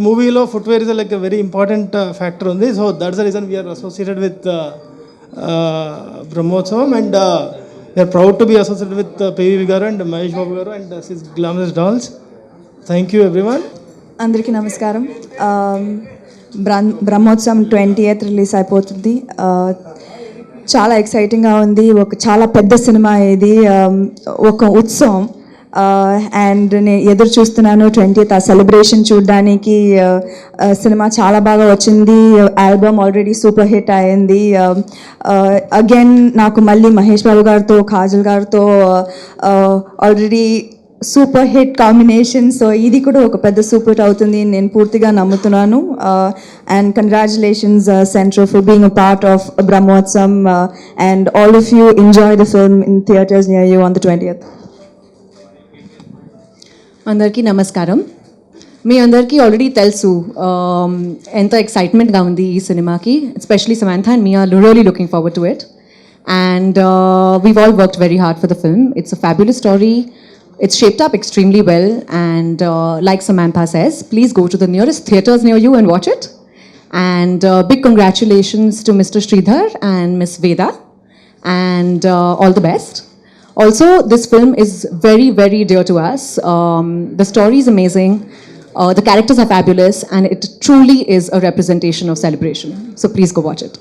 Movie lo footwear is like a very important factor on this, so that's the reason we are associated with Brahmotsavam, and we are proud to be associated with PV Garu and Mahesh Babu Garu and his Glamorous Dolls. Thank you everyone. అందరికీ నమస్కారం. Brahmotsavam 20th release అయిపోతుంది. చాలా ఎక్సైటింగ్గా ఉంది. ఒక చాలా పెద్ద cinema ఇది, ఒక ఉత్సవం. అండ్ నేను ఎదురు చూస్తున్నాను 20th ఆ సెలబ్రేషన్ చూడడానికి. సినిమా చాలా బాగా వచ్చింది. ఆల్బమ్ ఆల్రెడీ సూపర్ హిట్ అయింది. అగైన్ నాకు మళ్ళీ మహేష్ బాబు గారితో, కాజల్ గారితో already super hit combination. So ఇది కూడా ఒక పెద్ద సూపర్ హిట్ అవుతుంది నేను పూర్తిగా నమ్ముతున్నాను. And congratulations central for being a part of Brahmotsavam, and all of you enjoy the film in theatres near you on the 20th. అందరికీ నమస్కారం. మీ అందరికీ ఆల్రెడీ తెలుసు ఎంత ఎక్సైట్మెంట్గా ఉంది ఈ సినిమాకి. Especially Samantha and me are really looking forward to it. And we've all worked very hard for the film. It's a fabulous story. It's shaped up extremely well, and like Samantha says, please go to the nearest theatres near you and watch it. And big congratulations to Mr. Sridhar and Miss Veda, and all the best. Also, this film is very, very dear to us. The story is amazing, the characters are fabulous, and it truly is a representation of celebration. So please go watch it.